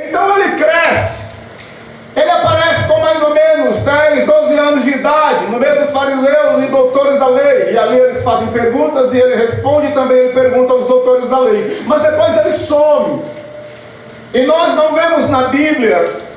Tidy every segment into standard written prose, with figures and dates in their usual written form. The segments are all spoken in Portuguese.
Então ele cresce. Ele aparece com mais ou menos 10, 12 anos de idade, no meio dos fariseus e doutores da lei. E ali eles fazem perguntas e ele responde, e também ele pergunta aos doutores da lei. Mas depois ele some. E nós não vemos na Bíblia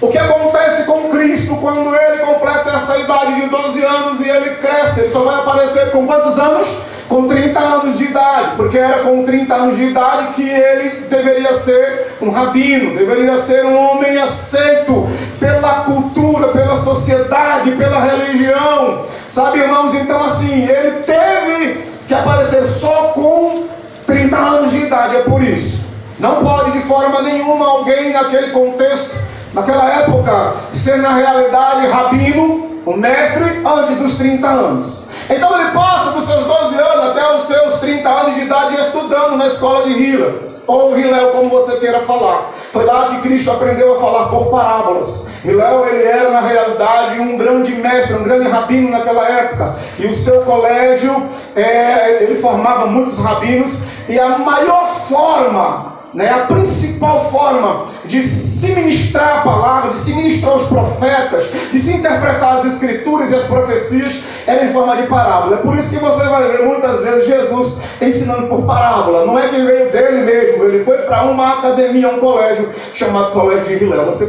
o que acontece com Cristo quando ele completa essa idade de 12 anos e ele cresce. Ele só vai aparecer com quantos anos? Com 30 anos de idade, porque era com 30 anos de idade que ele deveria ser um rabino, deveria ser um homem aceito pela cultura, pela sociedade, pela religião. Sabe, irmãos? Então assim, ele teve que aparecer só com 30 anos de idade, é por isso. Não pode de forma nenhuma alguém naquele contexto, naquela época, ser na realidade rabino, um mestre, antes dos 30 anos. Então ele passa dos seus 12 anos até os seus 30 anos de idade estudando na escola de Hillel, ou Hillel, como você queira falar. Foi lá que Cristo aprendeu a falar por parábolas. Hillel, ele era na realidade um grande mestre, um grande rabino naquela época. E o seu colégio, ele formava muitos rabinos. E a maior forma, a principal forma de se ministrar a palavra, de se ministrar os profetas, de se interpretar as escrituras e as profecias, era em forma de parábola. É por isso que você vai ver muitas vezes Jesus ensinando por parábola. Não é que veio dele mesmo, ele foi para uma academia, um colégio chamado Colégio de Hillel. Você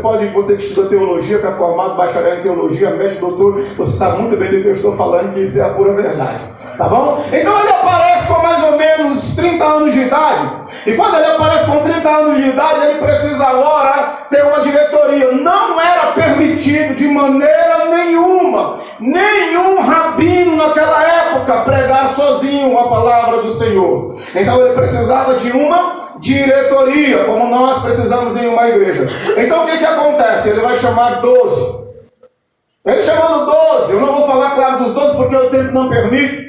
que estuda teologia, que é formado bacharel em teologia, mestre, doutor, você sabe muito bem do que eu estou falando, que isso é a pura verdade. Tá bom? Então ele aparece com mais ou menos 30 anos de idade. E quando ele aparece com 30 anos de idade, ele precisa agora ter uma diretoria. Não era permitido de maneira nenhuma, nenhum rabino naquela época pregar sozinho a palavra do Senhor. Então ele precisava de uma diretoria, como nós precisamos em uma igreja. Então o que acontece? Ele vai chamar 12. Ele chamando 12, eu não vou falar, claro, dos 12 porque o tempo não permite.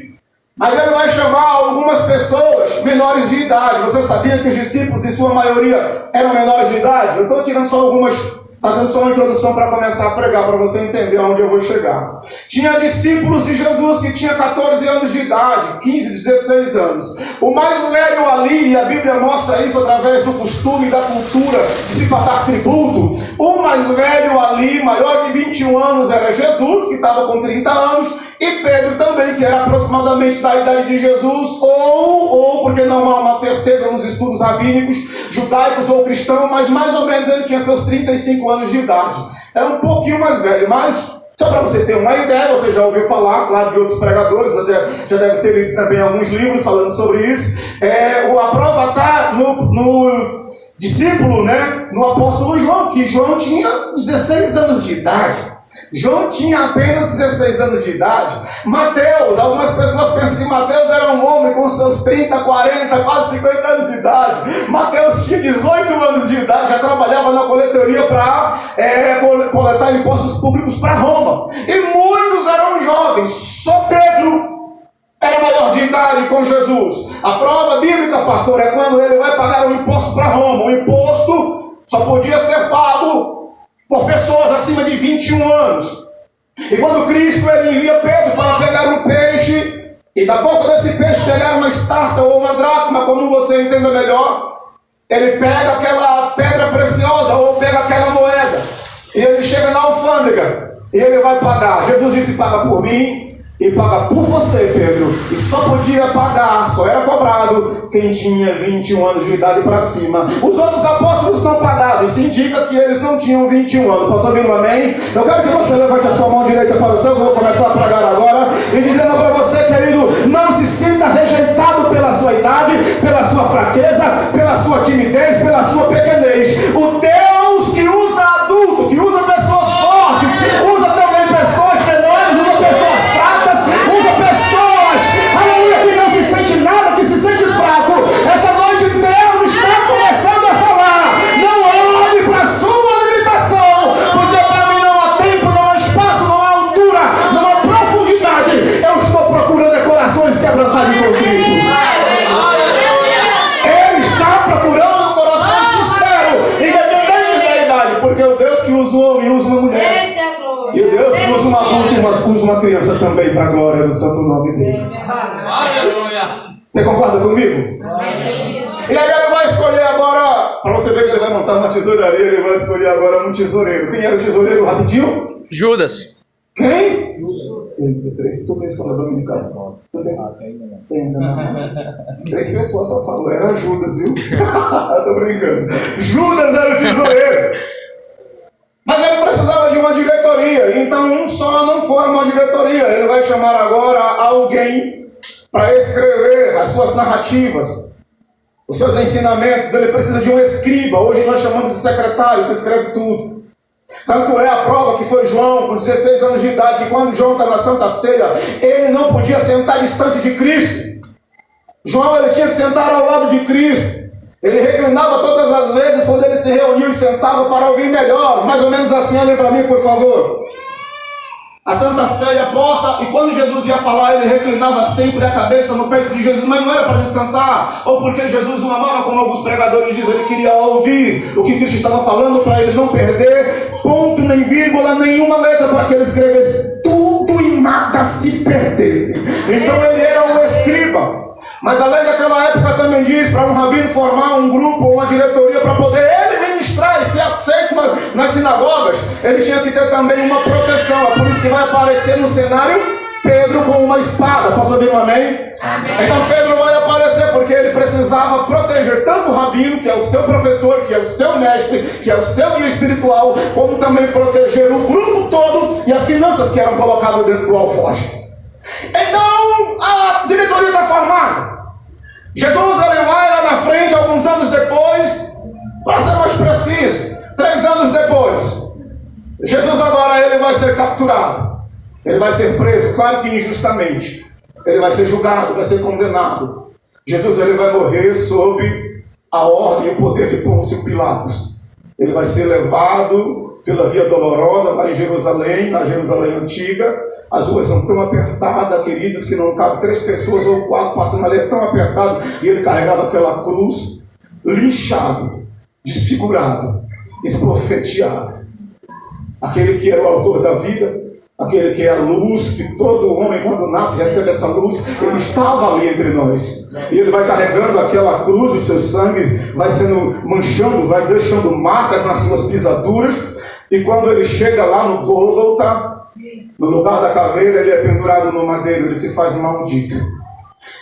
Mas ele vai chamar algumas pessoas menores de idade. Você sabia que os discípulos, em sua maioria, eram menores de idade? Eu estou tirando só algumas, fazendo só uma introdução para começar a pregar, para você entender aonde eu vou chegar. Tinha discípulos de Jesus que tinha 14 anos de idade, 15, 16 anos. O mais velho ali, e a Bíblia mostra isso através do costume e da cultura de se pagar tributo. O mais velho ali, maior de 21 anos, era Jesus, que estava com 30 anos. E Pedro também, que era aproximadamente da idade de Jesus, ou porque não há uma certeza nos estudos rabínicos, judaicos ou cristãos, mas mais ou menos ele tinha seus 35 anos de idade. Era um pouquinho mais velho, mas só para você ter uma ideia, você já ouviu falar, claro, de outros pregadores, já deve ter lido também alguns livros falando sobre isso. A prova está no discípulo, no apóstolo João, que João tinha 16 anos de idade. João tinha apenas 16 anos de idade. Mateus, algumas pessoas pensam que Mateus era um homem com seus 30, 40, quase 50 anos de idade. Mateus tinha 18 anos de idade, já trabalhava na coletoria para coletar impostos públicos para Roma. E muitos eram jovens, só Pedro era maior de idade com Jesus. A prova bíblica, pastor, é quando ele vai pagar um imposto para Roma. O imposto só podia ser pago por pessoas acima de 21 anos. E quando Cristo ele envia Pedro para pegar um peixe, e da boca desse peixe pegar uma estarta ou uma dracma, como você entenda melhor, ele pega aquela pedra preciosa ou pega aquela moeda, e ele chega na alfândega, e ele vai pagar. Jesus disse: paga por mim e paga por você, Pedro. E só podia pagar, só era cobrado quem tinha 21 anos de idade para cima. Os outros apóstolos não pagavam. Isso indica que eles não tinham 21 anos. Posso ouvir um amém? Eu quero que você levante a sua mão direita para o céu, que eu vou começar a pregar agora, e dizendo para você, querido, não se sinta rejeitado pela sua idade, pela sua fraqueza, pela sua timidez, pela sua pequenez. O Deus que usa adulto, que usa pessoas fortes, usa também pessoas menores, usa pessoas fracas, usa pessoas, aleluia, que não se sente nada, que se sente fraco. Essa noite Deus está começando a falar. Não olhe para a sua limitação, porque para mim não há tempo, não há espaço, não há altura, não há profundidade. Eu estou procurando corações quebrantados e contritos. Ele está procurando um coração sincero, independente da idade, porque o Deus que usa um homem usa uma mulher. E o Deus que usa um adulto usa uma criança também, para a glória do santo nome dele. Você concorda comigo? E aí ele vai escolher agora Para você ver que ele vai montar uma tesouraria, ele vai escolher agora um tesoureiro. Quem era o tesoureiro rapidinho? Judas. Quem? Três, tu fez falar dominicano. Tem ainda não. 3 pessoas só falou, era Judas, viu? Tô brincando. Judas era o tesoureiro. Mas ele precisava de uma diretoria, então um só não forma uma diretoria. Ele vai chamar agora alguém para escrever as suas narrativas, os seus ensinamentos. Ele precisa de um escriba, hoje nós chamamos de secretário, que escreve tudo. Tanto é a prova que foi João, com 16 anos de idade, que quando João está na Santa Ceia, ele não podia sentar distante de Cristo. João, ele tinha que sentar ao lado de Cristo. Ele reclinava todas as vezes quando ele se reuniu e sentava para ouvir melhor. Mais ou menos assim, olhem para mim, por favor. A Santa Ceia posta, e quando Jesus ia falar, ele reclinava sempre a cabeça no peito de Jesus, mas não era para descansar, ou porque Jesus o amava, como alguns pregadores dizem, ele queria ouvir o que Cristo estava falando, para ele não perder ponto, nem vírgula, nenhuma letra, para que ele escrevesse tudo e nada se perdesse. Então ele era o escriba. Mas a lei daquela época também diz para um rabino formar um grupo ou uma diretoria para poder ele ministrar e ser aceito nas sinagogas, ele tinha que ter também uma proteção. É por isso que vai aparecer no cenário Pedro com uma espada. Posso ouvir um amém? Amém. Então Pedro vai aparecer porque ele precisava proteger tanto o rabino, que é o seu professor, que é o seu mestre, que é o seu guia espiritual, como também proteger o grupo todo e as finanças que eram colocadas dentro do alforje. Então a diretoria está formada. Jesus ele vai lá na frente, alguns anos depois, para ser mais preciso, 3 anos depois, Jesus agora ele vai ser capturado, ele vai ser preso, claro que injustamente, ele vai ser julgado, vai ser condenado. Jesus ele vai morrer sob a ordem e o poder de Pôncio Pilatos. Ele vai ser levado pela Via Dolorosa lá em Jerusalém, na Jerusalém Antiga. As ruas são tão apertadas, queridos, que não cabe 3 pessoas ou 4 passando ali, é tão apertado. E ele carregava aquela cruz, linchado, desfigurado, esbofeteado. Aquele que era o autor da vida, aquele que é a luz, que todo homem quando nasce recebe essa luz, ele estava ali entre nós. E ele vai carregando aquela cruz, o seu sangue vai sendo manchando, vai deixando marcas nas suas pisaduras. E quando ele chega lá no Gólgota, no lugar da caveira, ele é pendurado no madeiro, ele se faz maldito.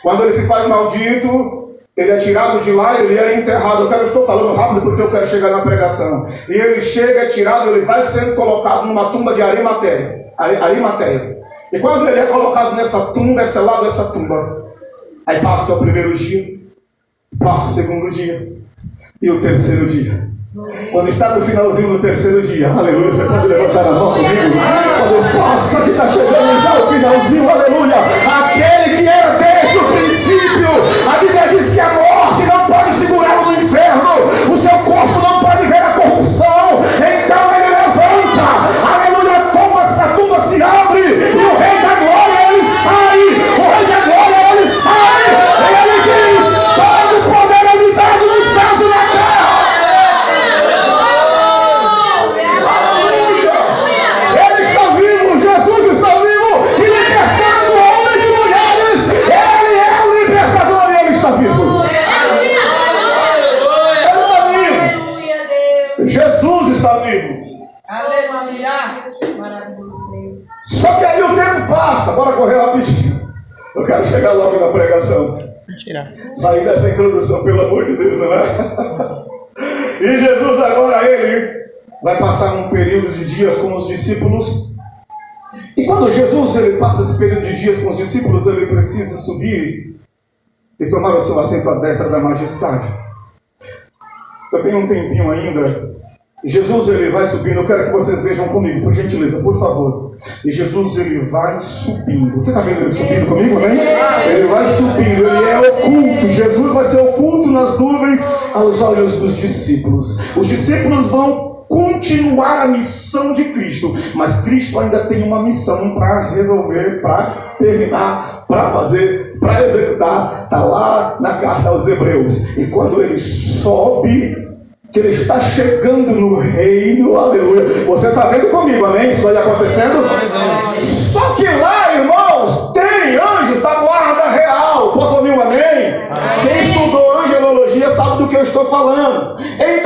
Quando ele se faz maldito, ele é tirado de lá, ele é enterrado. Eu estou falando rápido porque eu quero chegar na pregação. E ele chega, é tirado, ele vai sendo colocado numa tumba de Arimateia. E quando ele é colocado nessa tumba, é selado essa tumba. Aí passa o primeiro dia, passa o segundo dia e o terceiro dia. Quando está no finalzinho do terceiro dia, aleluia, você pode levantar a mão comigo? Quando passa que está chegando já o finalzinho, aleluia, aquele que era desde o princípio, a Bíblia diz que a morte não pode segurá-lo no inferno, o seu corpo não pode ver a corrupção, então ele levanta, aleluia, toma essa tumba, se abre, e o Rei da Glória ele sai, o Rei da Glória ele sai, e ele diz: todo o poder é me dado nos céus e na terra. Jesus está vivo. Aleluia. Só que aí o tempo passa. Bora correr rapidinho. Eu quero chegar logo na pregação. Sair dessa introdução, pelo amor de Deus, não é? E Jesus agora ele vai passar um período de dias com os discípulos. E quando Jesus ele passa esse período de dias com os discípulos, ele precisa subir e tomar o seu assento à destra da majestade. Eu tenho um tempinho ainda. Jesus ele vai subindo. Eu quero que vocês vejam comigo, por gentileza, por favor. E Jesus ele vai subindo. Você está vendo ele subindo comigo, amém? Ele vai subindo, ele é oculto. Jesus vai ser oculto nas nuvens aos olhos dos discípulos. Os discípulos vão continuar a missão de Cristo, mas Cristo ainda tem uma missão para resolver, para terminar, para fazer, para executar. Está lá na carta aos Hebreus. E quando ele sobe, que ele está chegando no reino, aleluia. Você está vendo comigo, amém? Isso vai acontecendo? Só que lá, irmãos, tem anjos da guarda real. Posso ouvir um amém? Quem estudou angelologia sabe do que eu estou falando. Então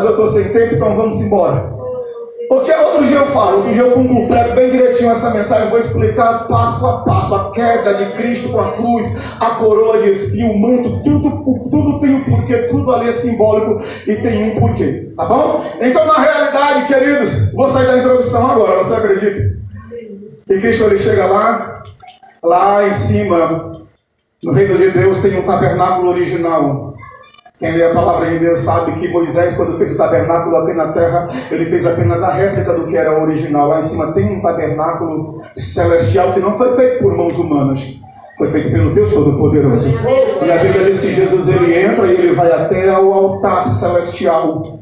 eu estou sem tempo, então vamos embora. Porque outro dia eu concluo, prego bem direitinho essa mensagem, vou explicar passo a passo a queda de Cristo com a cruz, a coroa de espinho, o manto, tudo tem um porquê, tudo ali é simbólico e tem um porquê, tá bom? Então, na realidade, queridos, vou sair da introdução agora, você acredita? E Cristo ele chega lá em cima, no reino de Deus tem um tabernáculo original. Quem lê a palavra de Deus sabe que Moisés, quando fez o tabernáculo aqui na terra, ele fez apenas a réplica do que era original. Lá em cima tem um tabernáculo celestial que não foi feito por mãos humanas, foi feito pelo Deus Todo-Poderoso. E a Bíblia diz que Jesus ele entra e ele vai até ao altar celestial.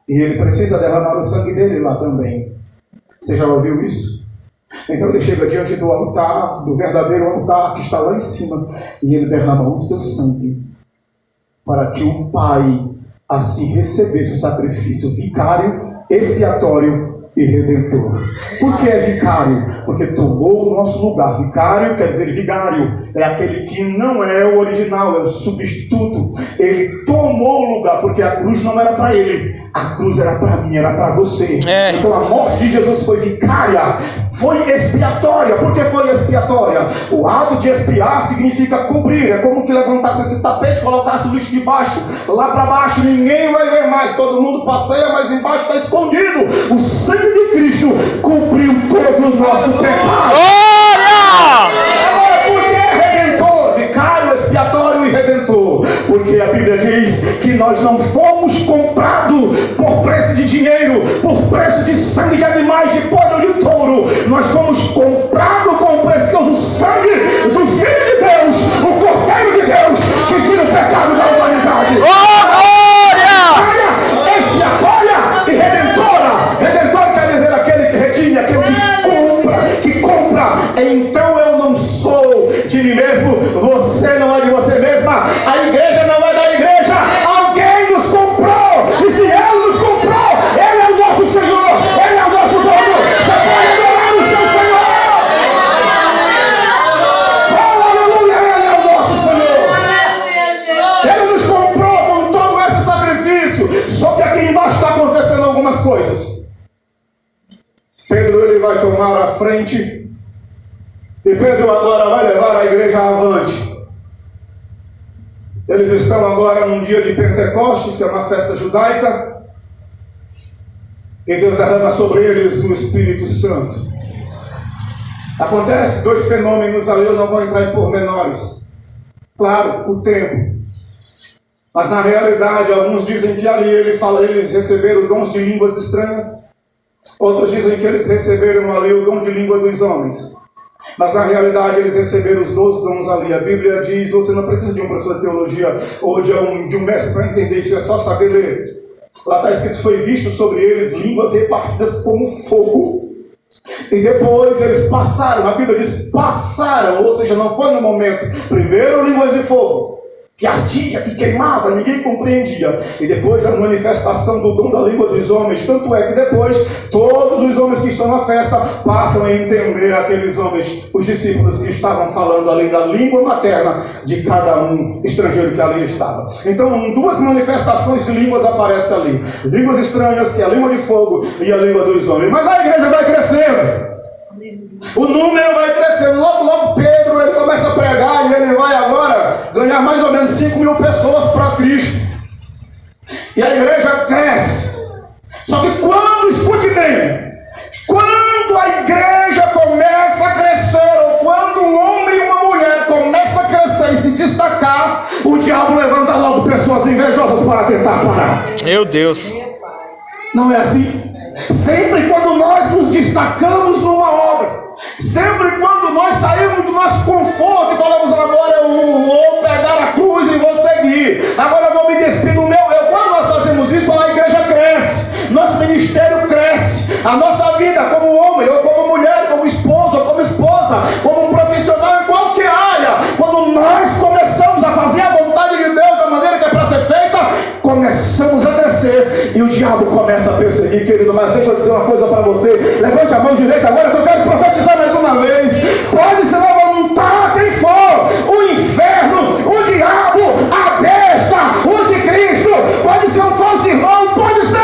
E ele precisa derramar o sangue dele lá também. Você já ouviu isso? Então ele chega diante do altar, do verdadeiro altar que está lá em cima, e ele derrama o seu sangue, para que o Pai assim recebesse o sacrifício vicário, expiatório e redentor. Por que é vicário? Porque tomou o nosso lugar. Vicário quer dizer vigário, é aquele que não é o original, é o substituto. Ele tomou o lugar, porque a cruz não era para ele, a cruz era para mim, era para você. Então a morte de Jesus foi vicária, foi expiatória. Por que foi expiatória? O ato de expiar significa cobrir. É como que levantasse esse tapete, colocasse o lixo de baixo, lá para baixo, ninguém vai ver mais, todo mundo passeia, mas embaixo está escondido. O sangue de Cristo cobriu todo o nosso pecado. Agora, por que redentor? Vicário, expiatório e redentor. Porque a Bíblia diz que nós não fomos comprados por preço de dinheiro, por preço de sangue de animais, de boi ou de touro. Nós fomos comprados com o precioso sangue do Filho de Deus, o Cordeiro de Deus, que tira o pecado da humanidade. Expiatória e redentora. Redentor quer dizer aquele que redime, aquele que compra. Então eu não sou de mim mesmo, você não é de você mesma, a igreja não é da igreja, alguém nos comprou, e se ele nos comprou, ele é o nosso Senhor, ele é o nosso dono. Você pode adorar o seu Senhor. Aleluia, ele é o nosso Senhor. Ele nos comprou com todo esse sacrifício. Só que aqui embaixo está acontecendo algumas coisas. Pedro ele vai tomar a frente, e Pedro agora vai levar a igreja avante. Eles estão agora num dia de Pentecostes, que é uma festa judaica, e Deus derrama sobre eles o Espírito Santo. Acontece dois fenômenos ali, eu não vou entrar em pormenores. Claro, o tempo. Mas na realidade, alguns dizem que ali eles receberam dons de línguas estranhas. Outros dizem que eles receberam ali o dom de língua dos homens. Mas na realidade eles receberam os 12 dons ali. A Bíblia diz, você não precisa de um professor de teologia ou de um mestre para entender isso, é só saber ler. Lá está escrito, foi visto sobre eles línguas repartidas como fogo. E depois eles passaram, a Bíblia diz passaram, ou seja, não foi no momento. Primeiro línguas de fogo, que ardia, que queimava, ninguém compreendia. E depois a manifestação do dom da língua dos homens. Tanto é que depois todos os homens que estão na festa passam a entender aqueles homens, os discípulos que estavam falando ali da língua materna de cada um estrangeiro que ali estava. Então duas manifestações de línguas aparecem ali. Línguas estranhas, que é a língua de fogo e a língua dos homens. Mas a igreja vai crescendo. O número vai crescendo. Logo Pedro ele começa a pregar e ele vai agora ganhar mais ou menos 5.000 pessoas para Cristo. E a igreja cresce. Só que escute bem, quando a igreja começa a crescer, ou quando um homem e uma mulher começa a crescer e se destacar, o diabo levanta logo pessoas invejosas para tentar parar. Meu Deus. Não é assim? Sempre quando nós nos destacamos numa obra, sempre quando nós saímos do nosso conforto e falamos, agora eu vou pegar a cruz e vou seguir, agora eu vou me despir do meu eu. Quando nós fazemos isso, a igreja cresce, nosso ministério cresce, a nossa vida como homem, ou como mulher, como esposo, ou como esposa, como um profissional em qualquer área, quando nós começamos a fazer a vontade de Deus da maneira que é para ser feita, começamos a crescer e o diabo começa a perseguir, querido. Mas deixa eu dizer uma coisa para você, levante a mão direita agora que eu quero profetizar mais uma vez. Pode se levantar quem for, o inferno, o diabo, a besta, o anticristo, pode ser um falso irmão, pode ser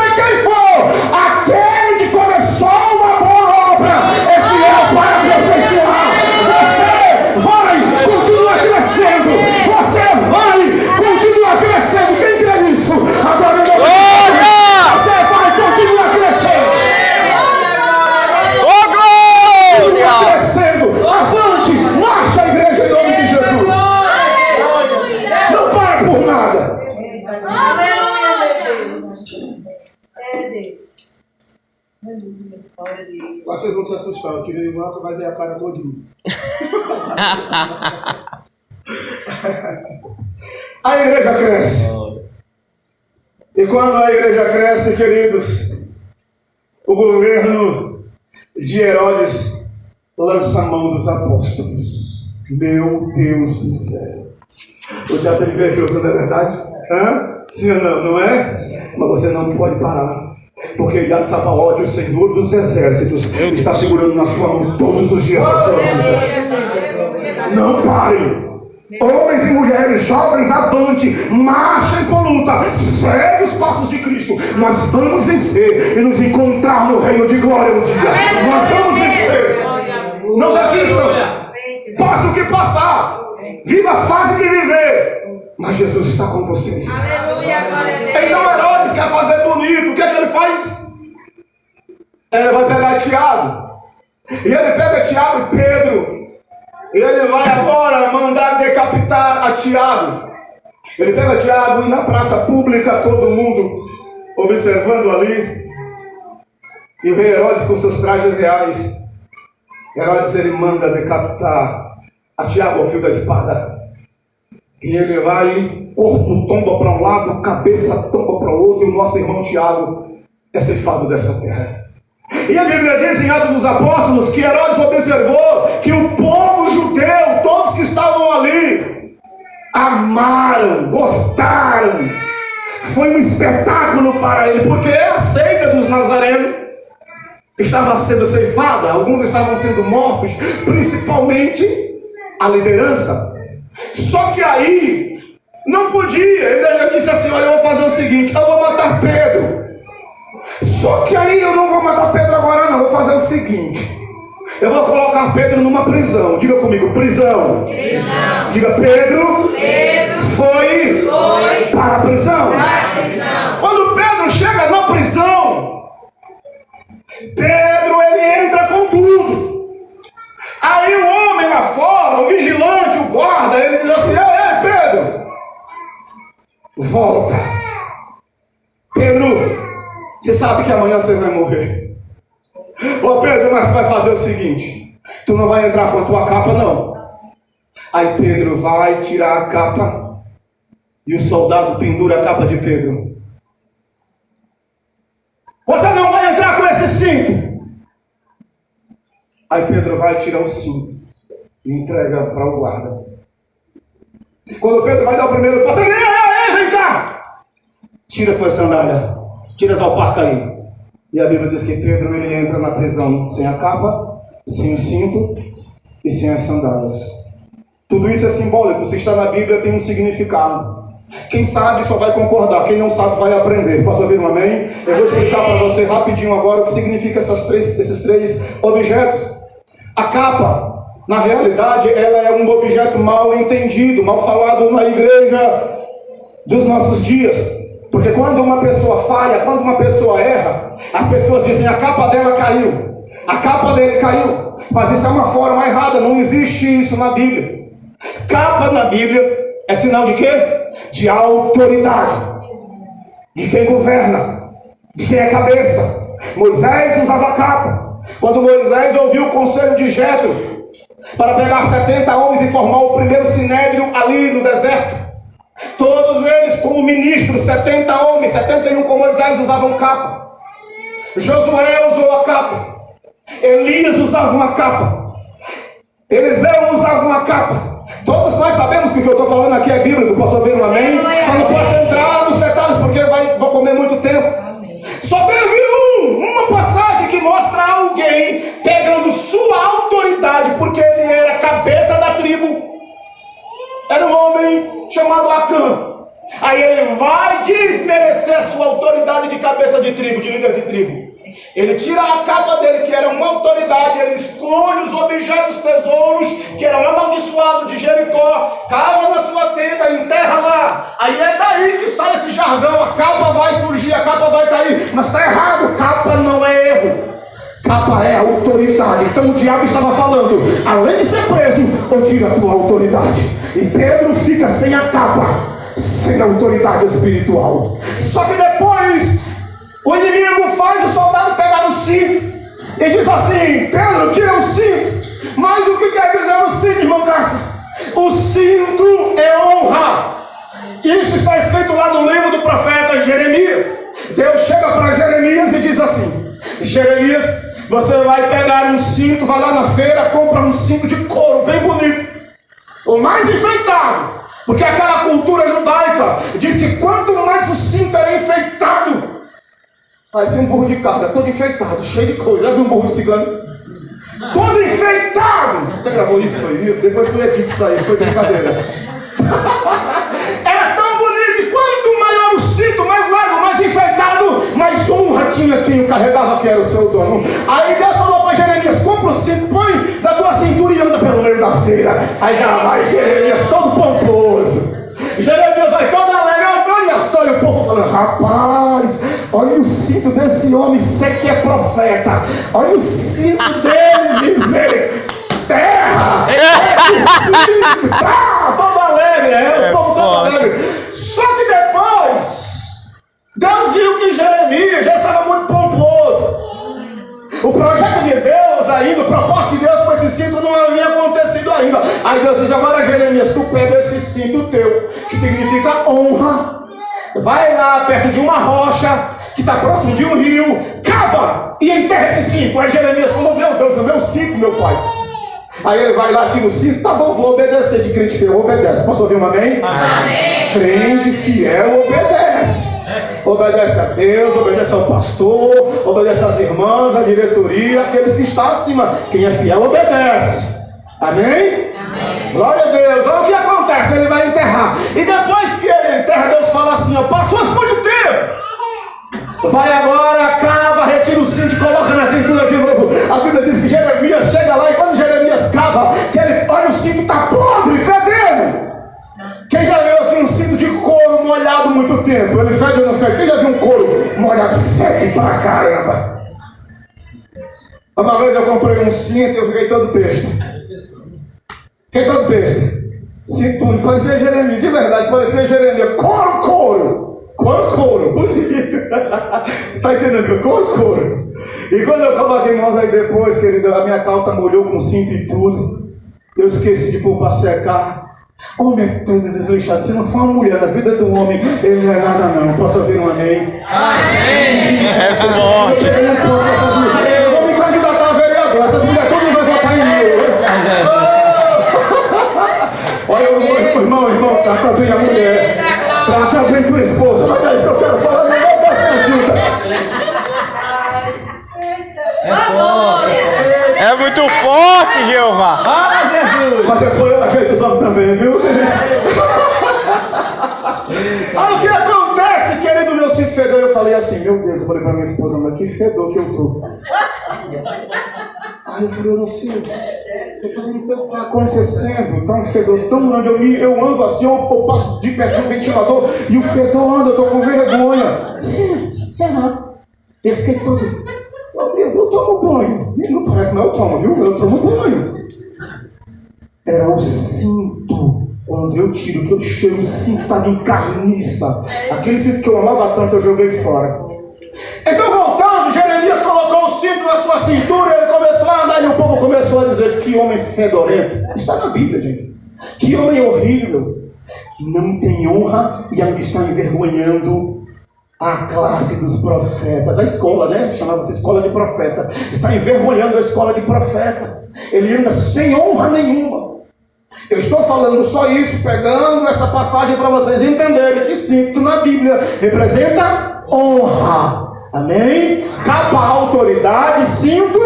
irmão que vai ver a cara todinha. A igreja cresce. E quando a igreja cresce, queridos, o governo de Herodes lança a mão dos apóstolos. Meu Deus do céu. O diabo é invejoso, não é verdade? Sim ou não? Não é? Mas você não pode parar. Porque Yad Sabaoth, o Senhor dos Exércitos, está segurando na sua mão todos os dias da sua vida. Não pare. Homens e mulheres, jovens, avante, marchem por luta, segue os passos de Cristo. Nós vamos vencer e nos encontrar no reino de glória um dia. Nós vamos vencer. Não desistam. Passe o que passar. Viva a fase de viver. Mas Jesus está com vocês. Então Herodes quer fazer bonito. O que é que ele faz? Ele vai pegar Tiago. E ele pega Tiago e Pedro. E ele vai agora mandar decapitar a Tiago. Ele pega Tiago e na praça pública, todo mundo observando ali. E vê Herodes com seus trajes reais. Herodes, ele manda decapitar a Tiago ao fio da espada. E ele vai, corpo tomba para um lado, cabeça tomba para o outro. E o nosso irmão Tiago é ceifado dessa terra. E a Bíblia diz em Atos dos Apóstolos que Herodes observou que o povo judeu, todos que estavam ali, amaram, gostaram. Foi um espetáculo para ele, porque a seita dos nazarenos estava sendo ceifada, alguns estavam sendo mortos, principalmente a liderança. Só que aí não podia. Ele disse assim: olha, eu vou fazer o seguinte, eu vou matar Pedro. Só que aí eu não vou matar Pedro agora não, vou fazer o seguinte, eu vou colocar Pedro numa prisão. Diga comigo, prisão. Diga, Pedro foi para a prisão. Quando Pedro chega na prisão, Pedro, ele entra com tudo. Aí o homem lá fora, o vigilante, o guarda, ele diz assim: ei, Pedro, volta. Pedro, você sabe que amanhã você vai morrer. Ô Pedro, mas você vai fazer o seguinte, tu não vai entrar com a tua capa não. Aí Pedro vai tirar a capa e o soldado pendura a capa de Pedro. Você não vai entrar com esse cinto. Aí Pedro vai tirar o cinto e entrega para o guarda. Quando Pedro vai dar o primeiro passo, ele diz: vem cá, tira a tua sandália, tira as alparcas aí. E a Bíblia diz que Pedro, ele entra na prisão sem a capa, sem o cinto e sem as sandálias. Tudo isso é simbólico. Se está na Bíblia, tem um significado. Quem sabe só vai concordar, quem não sabe vai aprender. Posso ouvir um amém? Eu vou explicar para você rapidinho agora o que significa esses três objetos. A capa, na realidade, ela é um objeto mal entendido, mal falado na igreja dos nossos dias. Porque quando uma pessoa falha, quando uma pessoa erra, as pessoas dizem: a capa dela caiu, a capa dele caiu. Mas isso é uma forma errada, não existe isso na Bíblia. Capa na Bíblia é sinal de quê? De autoridade, de quem governa, de quem é cabeça. Moisés usava capa. Quando Moisés ouviu o conselho de Jetro para pegar 70 homens e formar o primeiro sinédrio ali no deserto, todos eles como ministros, 70 homens, 71 com Moisés usavam capa. Josué usou a capa. Elias usava uma capa. Eliseu usava uma capa. Todos nós sabemos que o que eu estou falando aqui é bíblico. Posso ouvir um amém? Só não posso entrar nos detalhes porque vou comer muito tempo. Só teve uma passagem que mostra alguém pegando sua autoridade, porque ele era cabeça da tribo. Era um homem chamado Acã. Aí ele vai desmerecer a sua autoridade de cabeça de tribo, de líder de tribo. Ele tira a capa dele, que era uma autoridade, ele esconde os objetos, tesouros, que eram amaldiçoados de Jericó, cava na sua tenda, enterra lá. Aí é daí que sai esse jargão: a capa vai surgir, a capa vai cair. Mas está errado, capa não é erro. Capa é autoridade. Então o diabo estava falando: além de ser preso, eu tiro a tua autoridade. E Pedro fica sem a capa, sem a autoridade espiritual. Só que depois o inimigo faz o soldado pegar o cinto. e diz assim: Pedro, tira o cinto. Mas o que quer dizer o cinto, irmão Cássio? O cinto é honra. Isso está escrito lá no livro do profeta Jeremias. Deus chega para Jeremias e diz assim: Jeremias, você vai pegar um cinto, vai lá na feira, compra um cinto de couro bem bonito, o mais enfeitado, porque aquela cultura judaica diz que quanto mais o cinto era enfeitado, parecia um burro de carga, todo enfeitado, cheio de coisa. Já viu um burro de cigano? Todo enfeitado. Você gravou isso, foi? Viu? Depois tu edita isso aí, foi brincadeira. Era tão bonito, e quanto maior o cinto, mais largo, mais enfeitado, mais honra tinha quem o carregava, que era o seu dono. Aí Deus falou para Jeremias: compra o cinto, põe da tua cintura e anda pelo meio da feira. Aí já vai Jeremias todo pomposo. Jeremias vai todo alegre, olha só, e o povo falando: rapaz, olha o cinto desse homem, sei que é profeta. Olha o cinto dele, miséria. Terra! Esse cinto, tá todo alegre, o povo todo alegre. Só que depois, Deus viu que Jeremias já estava muito pomposo. O projeto de Deus ainda, o propósito de Deus com esse cinto não havia acontecido ainda. Aí Deus diz: agora Jeremias, tu pega esse cinto teu, que significa honra, vai lá perto de uma rocha, que está próximo de um rio, cava e enterra esse cinto. Aí Jeremias falou: meu Deus, é meu cinto, meu pai. Aí ele vai lá, tira o cinto. Tá bom, vou obedecer. De crente fiel obedece. Posso ouvir um amém? Amém. Crente fiel obedece. Obedece a Deus, obedece ao pastor, obedece às irmãs, à diretoria, aqueles que estão acima. Quem é fiel obedece. Amém? Amém. Glória a Deus. Olha o que acontece, ele vai enterrar. E depois que ele enterra, Deus fala assim: ó, passou-se muito tempo. Vai agora, cava, retira o cinto e coloca na cintura de novo. A Bíblia diz que Jeremias chega lá, e quando Jeremias cava, que ele olha, o cinto está podre, fedendo. Quem já viu aqui um cinto de couro molhado muito tempo? Ele fede ou não fede? Quem já viu um couro molhado? Fede pra caramba. Uma vez eu comprei um cinto e eu fiquei todo besta. Fiquei todo besta. Cinto único, parecia Jeremias, de verdade, parecia Jeremias. Couro. Couro, bonito. Você está entendendo? Couro. E quando eu coloquei mãos aí depois, querido, a minha calça molhou com cinto e tudo. Eu esqueci de pôr para secar. Homem é tudo desleixado. Se não for uma mulher na vida do homem, ele não é nada não. Posso ouvir um amém? Amém! É forte. Eu vou me candidatar a vereador. Essas mulheres todas vão votar em mim. Olha, irmão, trata bem a mulher. Trata bem tua esposa. Mas é isso que eu quero falar. Não me ajuda. É forte. É muito forte, Jeová. Fala, Jesus. Mas depois eu ajeito os homens também, viu? Olha o que acontece, querido, meu cinto fedor. Eu falei assim: meu Deus, eu falei pra minha esposa: mas que fedor que eu tô. Aí eu falei: eu não sei. Eu falei: não sei o que está acontecendo. Tá um fedor tão grande. Eu ando assim, eu passo de perto de um ventilador e o fedor anda, eu tô com vergonha. Sim, será? Eu fiquei todo... Eu tomo banho. Não parece, mas eu tomo, viu? Eu tomo banho. Era o cinto. Quando eu tiro, que eu cheiro, o cinto estava em carniça. Aquele cinto que eu amava tanto, eu joguei fora. Então, voltando, Jeremias colocou o cinto na sua cintura, ele começou a andar e o povo começou a dizer: que homem fedorento. Está na Bíblia, gente. Que homem horrível, que não tem honra e ainda está envergonhando a classe dos profetas. A escola, né? Chamava-se escola de profeta. Está envergonhando a escola de profeta. Ele anda sem honra nenhuma. Eu estou falando só isso, pegando essa passagem para vocês entenderem que cinto na Bíblia representa honra. Amém? Capa, autoridade, cinto,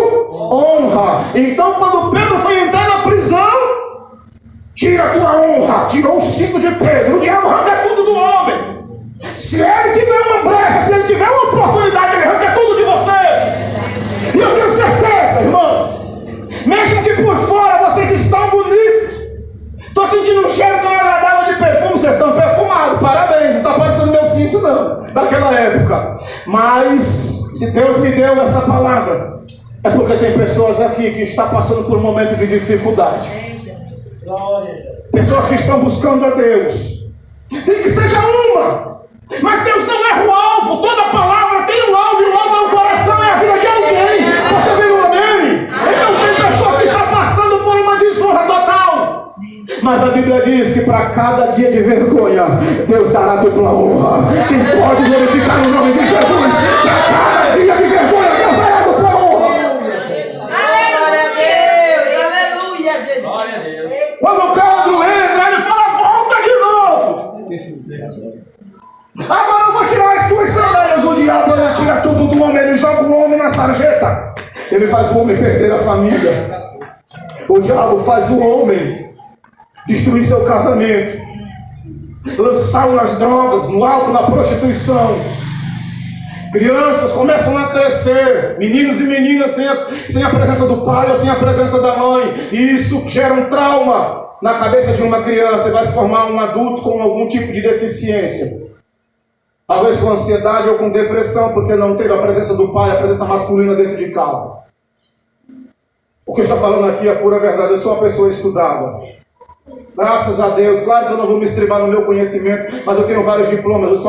honra. Então, quando Pedro foi entrar na prisão, tira a tua honra, tirou o cinto de Pedro. O diabo arranca tudo do homem. Se ele tiver uma brecha, se ele tiver uma oportunidade, ele arranca tudo de você. E eu tenho certeza, irmãos, mesmo que por fora vocês estão bonitos, estou sentindo um cheiro tão agradável de perfume, vocês estão perfumados, parabéns, não está parecendo meu cinto não, daquela época. Mas, se Deus me deu essa palavra, é porque tem pessoas aqui que estão passando por um momento de dificuldade. Pessoas que estão buscando a Deus. Nem que seja uma. Mas Deus não erra o alvo. Toda palavra tem um alvo, e o alvo é o coração, é a vida de alguém. Você vê um Mas a Bíblia diz que para cada dia de vergonha, Deus dará dupla honra. Quem pode glorificar o nome de Jesus? Para cada dia de vergonha, Deus dará dupla honra. Glória a Deus, aleluia, Jesus. Quando Pedro entra, ele fala: volta de novo. Agora eu vou tirar as tuas sandálias. O diabo, ele tira tudo do homem, ele joga o homem na sarjeta. Ele faz o homem perder a família. O diabo faz o homem destruir seu casamento, lançar nas drogas, no álcool, na prostituição. Crianças começam a crescer, meninos e meninas sem a presença do pai ou sem a presença da mãe. E isso gera um trauma na cabeça de uma criança e vai se formar um adulto com algum tipo de deficiência. Talvez com ansiedade ou com depressão, porque não teve a presença do pai, a presença masculina dentro de casa. O que eu estou falando aqui é a pura verdade. Eu sou uma pessoa estudada. Graças a Deus. Claro que eu não vou me estribar no meu conhecimento, mas eu tenho vários diplomas. Eu sou